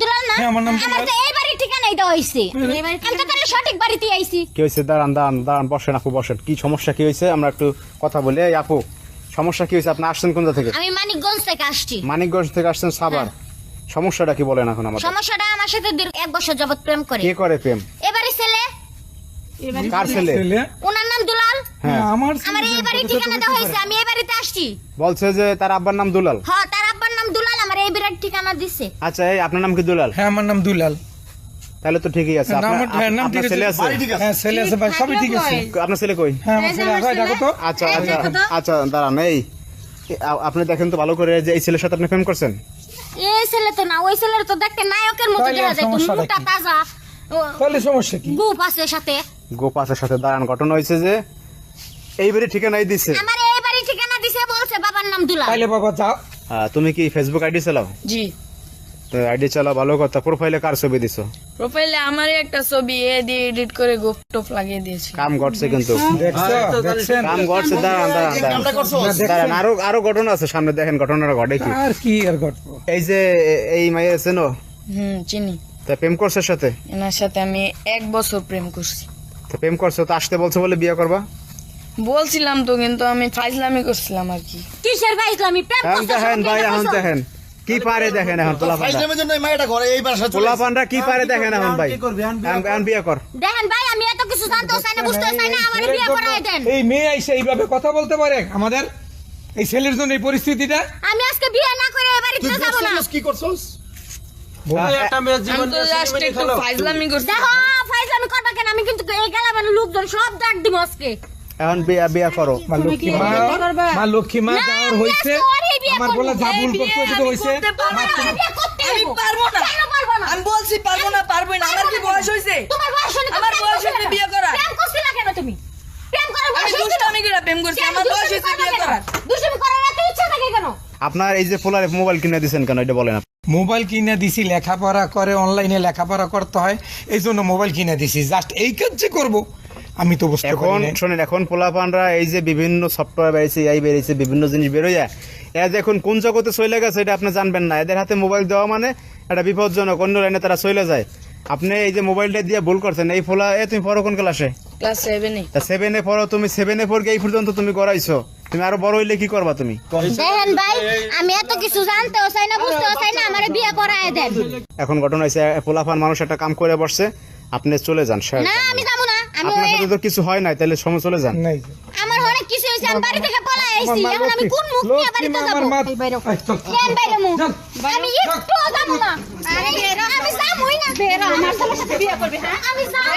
দুলাল না? হ্যাঁ, আমার নাম আমার তো এই বাড়ির ঠিকানাই দেওয়া হইছে। আমি তো তাহলে সঠিক বাড়িতেই আইছি। কি হয়েছে? দাঁড়ান, বসেন আপু, বসেন। কি সমস্যা কি হয়েছে আমরা একটু কথা বলি। এই আপু, সমস্যা কি হয়েছে? আপনি আসছেন কোন জায়গা থেকে? আমি মানিকগঞ্জ থেকে আসছি। মানিকগঞ্জ থেকে আসছেন সাভার। সমস্যাটা কি বলেন এখন আমাদের? সমস্যাটা আমার সাথে দীর্ঘ 1 বছর যাবত প্রেম করে। কে করে প্রেম? এবারে ছেলে, কার ছেলে? ওনার নাম দুলাল। হ্যাঁ, আমার এই বাড়ির ঠিকানা দেওয়া হয়েছে, আমি এই বাড়িতে আসছি। বলছে যে তার আব্বার নাম দুলাল। হ্যাঁ, তার আব্বার নাম দুলাল, আমার এই বাড়ির ঠিকানা দিছে। আচ্ছা, এই আপনার নাম কি দুলাল? হ্যাঁ, আমার নাম দুলাল। তাহলে তো ঠিকই আছে। নাম ঠিক আপনার আছে। ছেলে আছে? হ্যাঁ, ছেলে আছে ভাই, সবই ঠিক আছে। আপনার ছেলে কই? হ্যাঁ, আমার ছেলে আছে, দেখো তো। আচ্ছা, দাঁড়ান। এই আপনি দেখেন তো ভালো করে যে এই ছেলের সাথে আপনি প্রেম করছেন। এই ছেলে তো না, ওই ছেলের তো দেখতে নায়কের মতো তাহলে দেখা যায়, তো সমস্যাটা মোটা কি? তাজা, তাহলে সমস্যা কি? গুপ আছে সাথে। গোপাসের সাথে দাঁড়ান, ঘটনা হয়েছে যে এইবারে ঠিকানাই দিছে। আমার এই বাড়ির ঠিকানা দিছে, বলছে বাবার নাম দুলাল। তাইলে বাবা যাও। তুমি কি ফেসবুক আইডি চালাও? জি, তো আইডি চালাও, ভালো কথা। প্রোফাইলে কার ছবি দিছো? প্রোফাইলে আমারই একটা ছবি দিয়ে এডিট করে গোপ টোপ লাগিয়ে দিয়েছি। কাম ঘটছে কিন্তু, দেখছেন? কাম ঘটছে। দাঁড়ান, আরো ঘটনা আছে সামনে, দেখেন ঘটনাটা ঘটে কি। আর কি আর ঘটবো? এই যে এই মাইয়া আছে না, চিনি। তা প্রেম করছে এর সাথে? এনার সাথে আমি 1 বছর প্রেম করছি। তো প্রেম করছে তো আসতে বলছে বলে বিয়ে করবা? বলছিলাম তো, কিন্তু আমি ফাইজলামি করছিলাম আর কি। কিসের ভাই ইসলামী প্রেম এখন করছে? দেখেন ভাই, এখন দেখেন কি পারে, দেখেন এখন পোলাপানরা কি পারে, দেখেন এখন ভাই। এখন বিয়ে কর। দেখেন ভাই, আমি এত কিছু জানতেও চাই না, বুঝতেও চাই না, আমার বিয়ে করাই দেন। এই মেয়ে আইসে এইভাবে কথা বলতে পারে আমাদের এই ছেলের জন্য এই পরিস্থিতিটা? আমি আজকে বিয়ে না করে এ বাড়িতে যাব না। কি করছস? আমি তো জাস্ট একটু ফাইজলামি করছি। দেখো ফাইজলামি করবা কেন? আমি কিন্তু এই গেলামের লোকজন সব ডাক দিব আজকে। এখন বিয়ে করো। মা লক্ষ্মী মা, মা লক্ষ্মী মা যাওয়ার হইছে, আমার বলে যা ভুল করতে হয়েছে তো হইছে। আমার বিয়ে করতে আমি হইবো। পারবো না। কেন পারবো না? আমি বলছি পারবো না, পারবোই না। আমার কি বয়স হয়েছে? তোমার বয়স হয়নি তো আমার প্রেম বয়স করছিলে হয়েছে কেন? বিয়ে করার। প্রেম করছিলা কেন তুমি? প্রেম করার আমি বয়স হয়েছে তো? দুষ্টামি করে প্রেম করছি, কেন আমার বয়স দুষ্টামি হয়েছে করবা বিয়ে কেন? করার। দুষ্টামি করার এত ইচ্ছা থাকে কেন? আপনার এই যে পোলারে মোবাইল কিনে দিচ্ছেন কেন, এটা বলেন। মোবাইল কিনে দিছি, লেখাপড়া করে, অনলাইনে লেখাপড়া করতে হয়, এই জন্য মোবাইল কিনে দিছি। জাস্ট এই কাজ যে করবো আমি তো বুঝতে এখন পারি না। শোনেন, এখন পোলাপানরা এই যে বিভিন্ন সফটওয়্যার বেরিয়েছে, এই বেরিয়েছে, বিভিন্ন জিনিস বেরোয়, এরা যে এখন কোন জগতে চলে গেছে এটা আপনি জানবেন না। এদের হাতে মোবাইল দেওয়া মানে এটা বিপজ্জনক, অন্য লাইনে তারা চলে যায়। আপনি এই যে মোবাইলটা দিয়ে ভুল করছেন। এই ফোলা তুমি পড়ো কোন ক্লাসে? ক্লাস 7-এ। তা 7-এ পড়ো তুমি, 7-এ পড়ে এই পর্যন্ত তুমি গড়াইছো, তুমি আরো বড় হইলে কি করবা তুমি? দেখেন ভাই, আমি এত কিছু জানতেও চাই না, বুঝতেও চাই না, আমার বিয়ে করায় দেন। এখন ঘটনা হয়েছে, পোলাপান মানুষ একটা কাম করে বসছে, আপনি চলে যান। না আমি যাবো না। আমি আপনার সাথে তো কিছু হয় নাই, তাহলে সময় চলে যান। নাই আমার অনেক কিছু হয়েছে, আমি বাড়ি থেকে পলাই আইছি। আমার মা এখন আমি কোন মুখ নিয়ে লক্ষ্মী বাড়িতে মা, যাবো? আমার মা। এই বাইরে এই চল, কেন বাইরে মুখ? চল। আমি একটুও যাবো না। আমি যাবোই না। বেরা আমার ছেলের সাথে বিয়ে করবে, হ্যাঁ? আমি যাবো